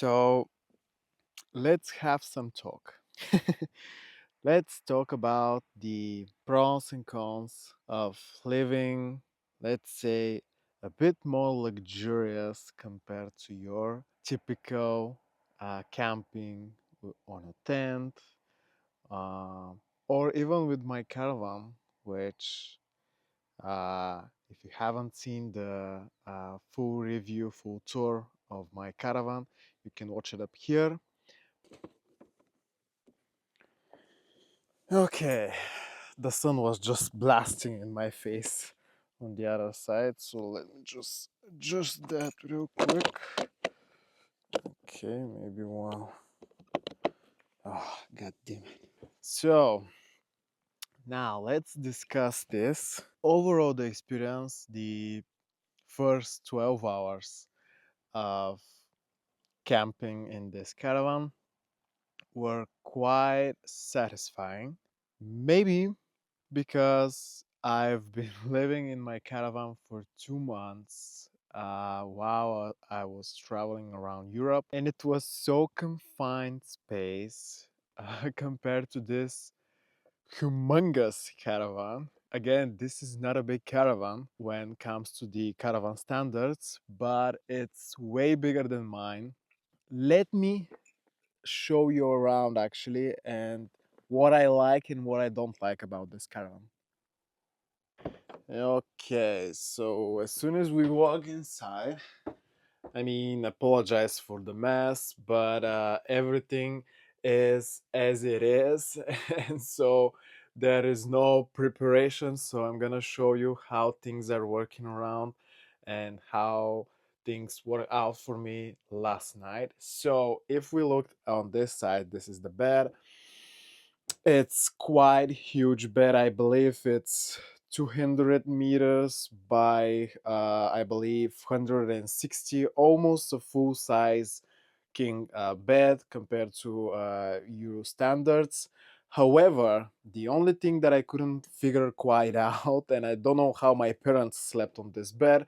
So let's have some talk. Let's talk about the pros and cons of living, let's say, a bit more luxurious compared to your typical camping on a tent, uh, or even with my caravan, which, if you haven't seen the full review, full tour of my caravan, you can watch it up here. Okay, the sun was just blasting in my face on the other side, so let me just adjust that real quick. Okay, maybe one. Oh, god damn it. So, now let's discuss this. Overall, the experience, the first 12 hours of camping in this caravan were quite satisfying. Maybe because I've been living in my caravan for 2 months while I was traveling around Europe, and it was so confined space compared to this humongous caravan. Again, this is not a big caravan when it comes to the caravan standards, but it's way bigger than mine. Let me show you around actually and what I like and what I don't like about this caravan. Okay, so as soon as we walk inside, apologize for the mess, but everything is as it is, and so there is no preparation. So I'm gonna show you how things are working around and how things worked out for me last night. So if we look on this side, this is the bed. It's quite huge bed. I believe it's 200 meters by I believe 160, almost a full size king bed compared to Euro standards. However, the only thing that I couldn't figure quite out, and I don't know how my parents slept on this bed,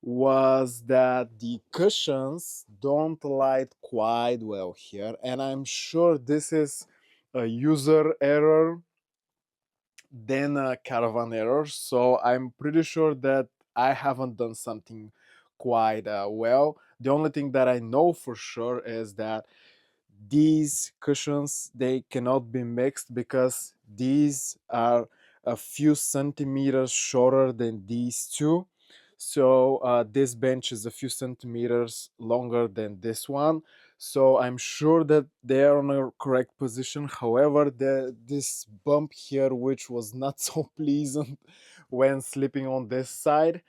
was that the cushions don't light quite well here, and I'm sure this is a user error than a caravan error. So I'm pretty sure that I haven't done something quite well. The only thing that I know for sure is that these cushions, they cannot be mixed because these are a few centimeters shorter than these two. So this bench is a few centimeters longer than this one, so I'm sure that they are on a correct position. However, this bump here, which was not so pleasant when sleeping on this side,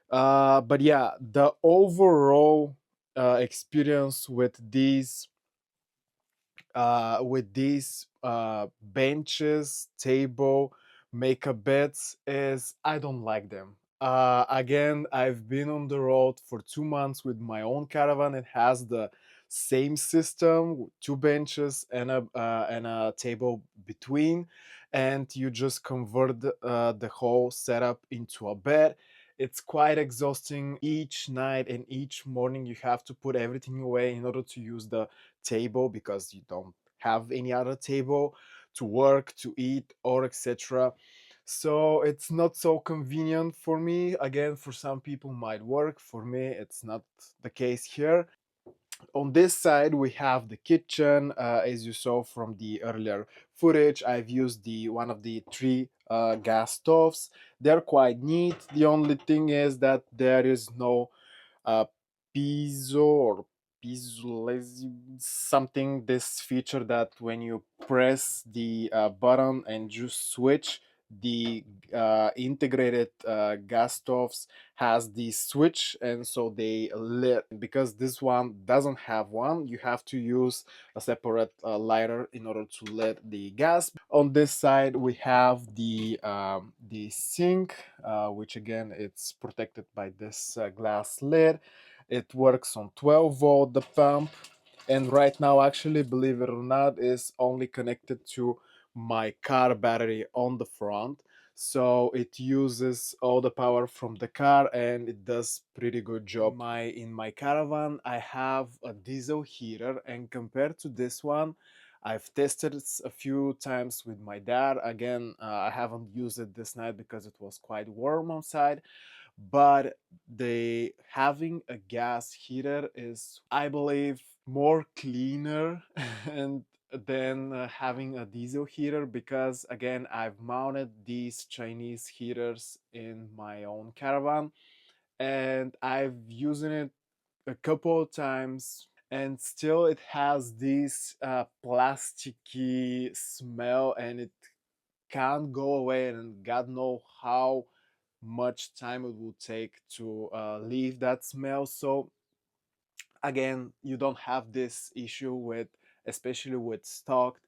but yeah, the overall experience with these benches, table, makeup beds is I don't like them. Again, I've been on the road for 2 months with my own caravan. It has the same system, two benches and a table between, and you just convert the whole setup into a bed. It's quite exhausting. Each night and each morning you have to put everything away in order to use the table because you don't have any other table to work, to eat, or etc. So it's not so convenient for me. Again, for some people might work. For me, it's not the case here. On this side, we have the kitchen. As you saw from the earlier footage, I've used the one of the three gas stoves. They're quite neat. The only thing is that there is no uh, piezo or something, this feature that when you press the button and just switch, the integrated gas stoves has the switch, and so they lit. Because this one doesn't have one, you have to use a separate lighter in order to lit the gas. On this side we have the sink, which again it's protected by this glass lid. It works on 12-volt, the pump, and right now, actually, believe it or not, is only connected to my car battery on the front. so it uses all the power from the car and it does pretty good job. In my Caravan I have a diesel heater, and compared to this one, I've tested it a few times with my dad. Again, I haven't used it this night because it was quite warm outside, but the having a gas heater is, I believe, more cleaner and than having a diesel heater, because again, I've mounted these Chinese heaters in my own Caravan and I've used it a couple of times, and still it has this plasticky smell and it can't go away, and God know how much time it will take to leave that smell. So again, you don't have this issue with, especially with stocked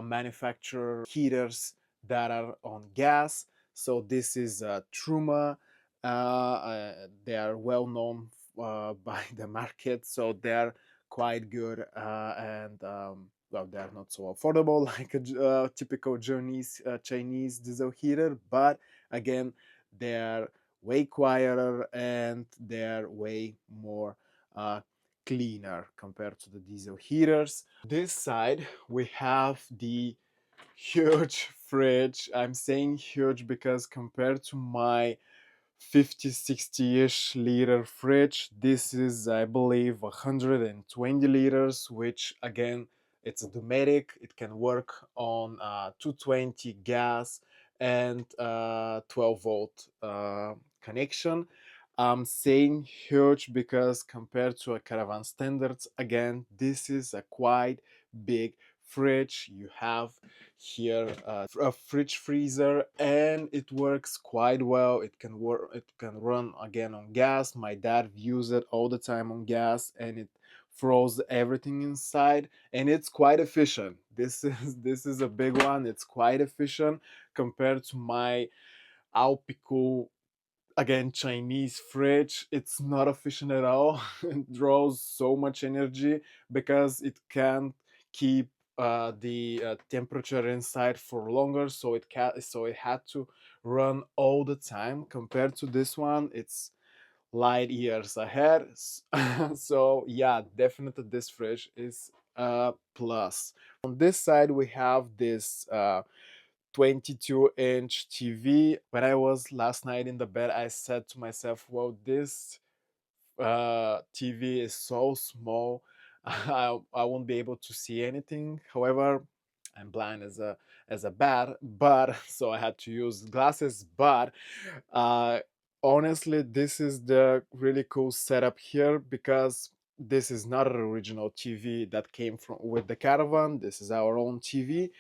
manufacturer heaters that are on gas. So this is Truma. They are well known by the market, so they're quite good, and well, they're not so affordable like a typical Chinese diesel heater, but again, they're way quieter and they're way more uh, cleaner compared to the diesel heaters. This side we have the huge fridge. I'm saying huge because compared to my 50 60-ish liter fridge, this is, I believe, 120 liters, which again, it's a Dometic. It can work on 220 gas and 12-volt connection. I'm saying huge because compared to a Caravan standards, again, this is a quite big fridge. You have here a fridge freezer, and it works quite well. It can work, it can run again on gas. My dad uses it all the time on gas, and it froze everything inside, and it's quite efficient. This is a big one. It's quite efficient compared to my Alpico, again, Chinese fridge. It's not efficient at all. It draws so much energy because it can't keep the temperature inside for longer, so it had to run all the time. Compared to this one, it's light years ahead. So yeah, definitely this fridge is a plus. On this side we have this 22-inch TV. When I was last night in the bed, I said to myself, well, this TV is so small, I won't be able to see anything. However, I'm blind as a bat, but so I had to use glasses. But uh, honestly, this is the really cool setup here, because this is not an original TV that came from with the Caravan. This is our own TV,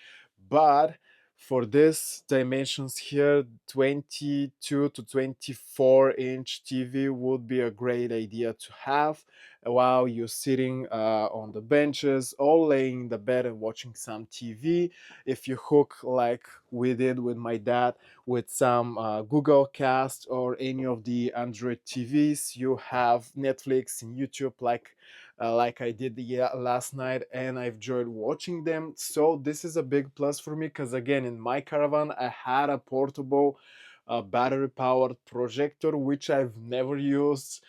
but for this dimensions here, 22 to 24-inch TV would be a great idea to have while you're sitting on the benches or laying in the bed and watching some TV. If you hook, like we did with my dad, with some Google Cast or any of the Android TVs, you have Netflix and YouTube, like I did last night, and I've enjoyed watching them. So this is a big plus for me, because again, in my Caravan I had a portable battery powered projector, which I've never used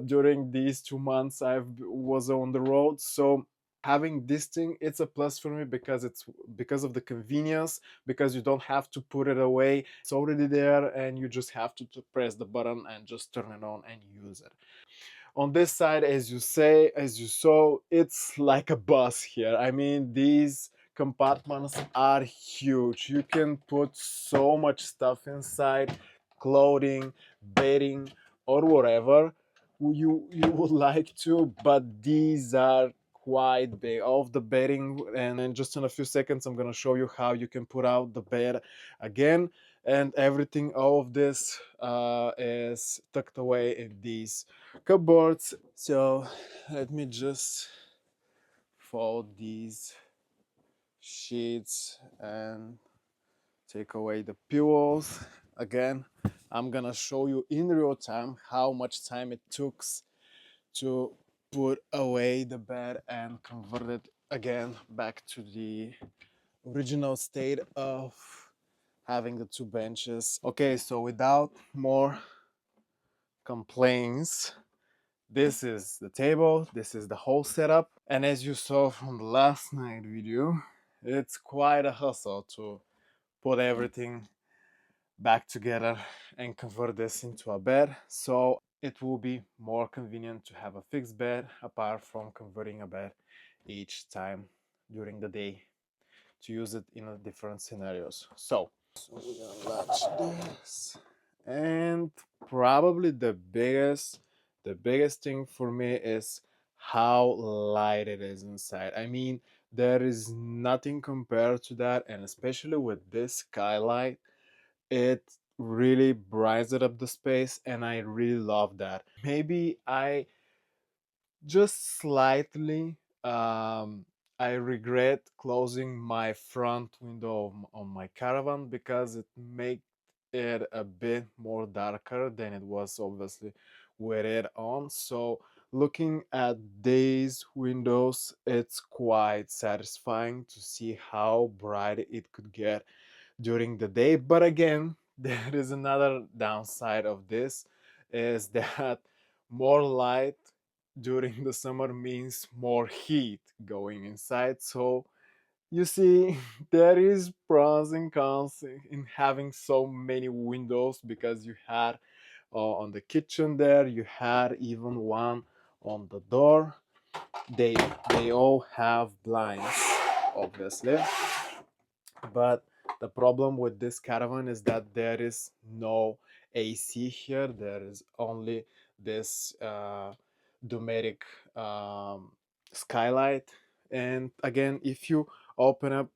during these 2 months I was on the road. So having this thing, it's a plus for me, because it's because of the convenience, because you don't have to put it away. It's already there and you just have to press the button and just turn it on and use it. On this side, as you saw, it's like a bus here. I mean, these compartments are huge. You can put so much stuff inside: clothing, bedding, or whatever you would like to, but these are quite big. All of the bedding, and then just in a few seconds I'm going to show you how you can put out the bed again, and everything. All of this is tucked away in these cupboards. So let me just fold these sheets and take away the pillows. Again, I'm gonna show you in real time how much time it took to put away the bed and convert it again back to the original state of having the two benches. Okay, so without more complaints, this is the table, this is the whole setup, and as you saw from the last night video, it's quite a hustle to put everything back together and convert this into a bed. So it will be more convenient to have a fixed bed apart from converting a bed each time during the day to use it in a different scenarios. So we're gonna latch this, and probably the biggest thing for me is how light it is inside. I mean, there is nothing compared to that, and especially with this skylight, it really brightens up the space, and I really love that. Maybe I just slightly I regret closing my front window on my Caravan because it made it a bit more darker than it was obviously with it on. So looking at these windows, it's quite satisfying to see how bright it could get during the day. But again, there is another downside of this, is that more light during the summer means more heat going inside. So you see, there is pros and cons in having so many windows, because you had on the kitchen there, you had even one on the door. they they all have blinds, obviously, but the problem with this Caravan is that there is no AC here. There is only this Dometic um, skylight. And again, if you open up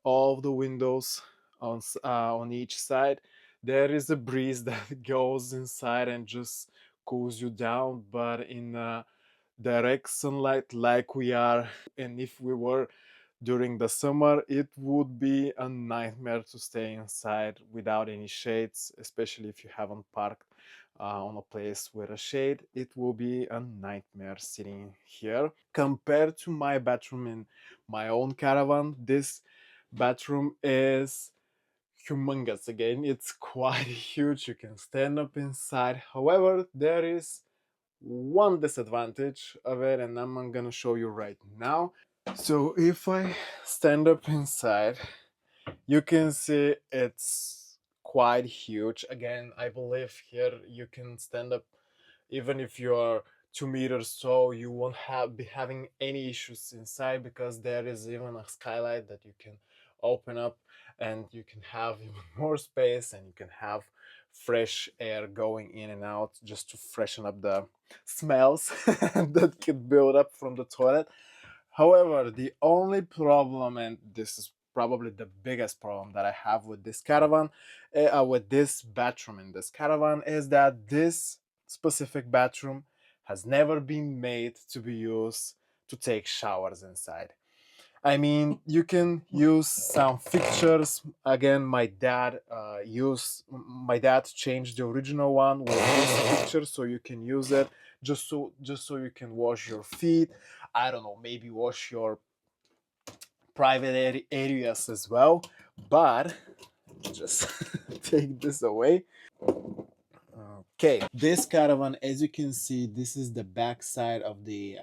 all the windows on each side, there is a breeze that goes inside and just cools you down. But in direct sunlight like we are, and if we were during the summer, it would be a nightmare to stay inside without any shades, especially if you haven't parked on a place with a shade. It will be a nightmare sitting here. Compared to my bathroom in my own Caravan, this bathroom is humongous. Again, it's quite huge. You can stand up inside. However, there is one disadvantage of it, and I'm gonna show you right now. So if I stand up inside, you can see it's quite huge. Again, I believe here you can stand up even if you are 2 meters tall. You won't be having any issues inside, because there is even a skylight that you can open up, and you can have even more space, and you can have fresh air going in and out just to freshen up the smells that could build up from the toilet. However, the only problem, and this is probably the biggest problem that I have with this Caravan, with this bathroom in this Caravan, is that this specific bathroom has never been made to be used to take showers inside. I mean, you can use some fixtures. Again, my dad changed the original one with this fixture, so you can use it just so you can wash your feet. I don't know, maybe wash your private areas as well. But just take this away. Okay, this Caravan, as you can see, this is the back side of the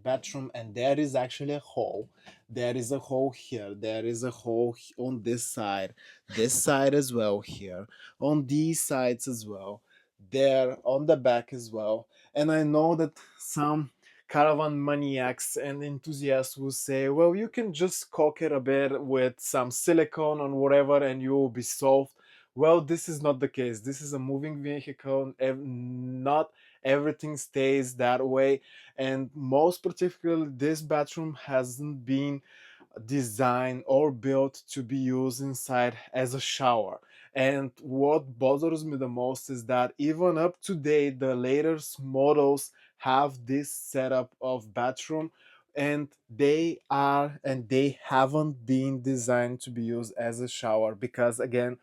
bathroom, and there is actually a hole. There is a hole here. There is a hole on this side as well here, on these sides as well, there on the back as well. And I know that some Caravan maniacs and enthusiasts will say, well, you can just caulk it a bit with some silicone or whatever, and you will be solved. Well, this is not the case. This is a moving vehicle. Not everything stays that way. And most particularly, this bathroom hasn't been designed or built to be used inside as a shower. And what bothers me the most is that even up to date, the latest models have this setup of bathroom, and they haven't been designed to be used as a shower, because again,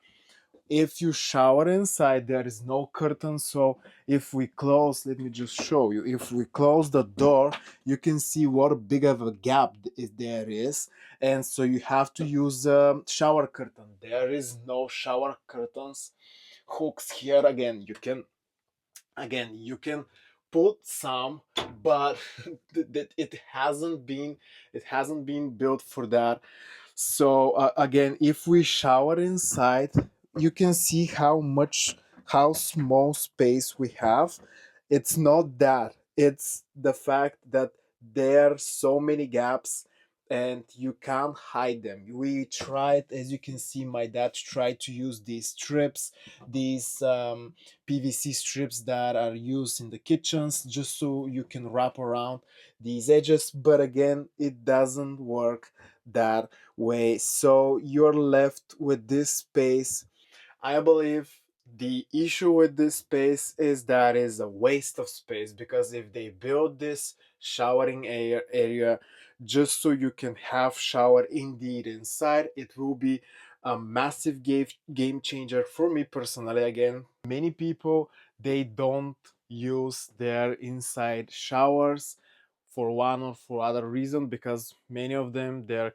If you shower inside, there is no curtain, so if we close, let me just show you. If we close the door, you can see what big of a gap there is, and so you have to use a shower curtain. There is no shower curtains hooks here. Again, you can put some, but it hasn't been built for that. So again, if we shower inside, you can see how small space we have. It's not that, it's the fact that there are so many gaps and you can't hide them. We tried, as you can see, my dad tried to use these strips, these PVC strips that are used in the kitchens, just so you can wrap around these edges, but again, it doesn't work that way. So you're left with this space. I believe the issue with this space is that is a waste of space, because if they build this showering area just so you can have shower indeed inside, it will be a massive game changer for me personally. Again, many people, they don't use their inside showers for one or for other reason, because many of them, they're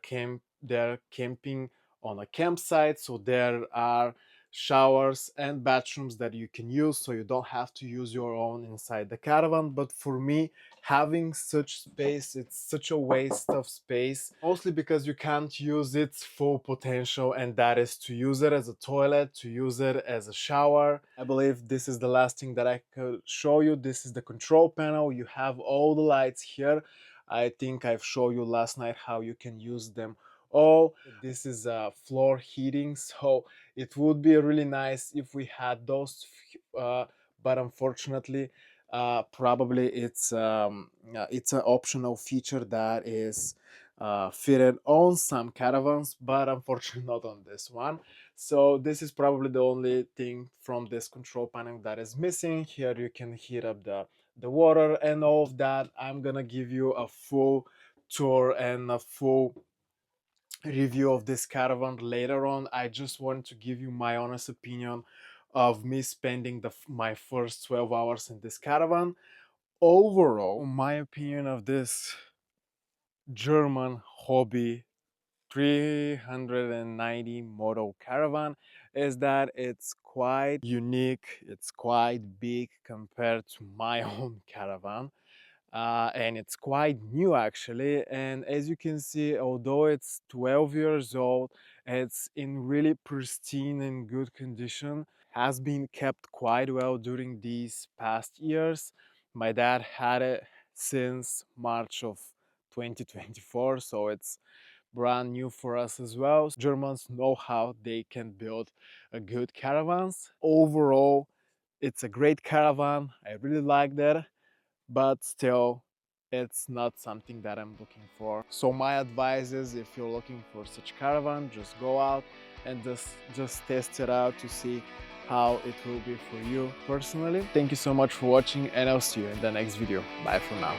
camping on a campsite, so there are showers and bathrooms that you can use, so you don't have to use your own inside the caravan. But for me, having such space, it's such a waste of space, mostly because you can't use its full potential, and that is to use it as a toilet, to use it as a shower. I believe this is the last thing that I could show you. This is the control panel. You have all the lights here. I think I've showed you last night how you can use them all. This is floor heating, so it would be really nice if we had those, but unfortunately, probably it's an optional feature that is fitted on some caravans, but unfortunately not on this one. So this is probably the only thing from this control panel that is missing. Here you can heat up the water and all of that. I'm gonna give you a full tour and a full review of this caravan later on. I just want to give you my honest opinion of me spending my first 12 hours in this caravan. Overall, my opinion of this German hobby 390 model caravan is that it's quite unique, it's quite big compared to my own caravan, and it's quite new actually. And as you can see, although it's 12 years old, it's in really pristine and good condition, has been kept quite well during these past years. My dad had it since March of 2024, so it's brand new for us as well. Germans know how they can build a good caravans. Overall, it's a great caravan. I really like that, but still, it's not something that I'm looking for. So my advice is, if you're looking for such caravan, just go out and just test it out to see how it will be for you personally. Thank you so much for watching, and I'll see you in the next video. Bye for now.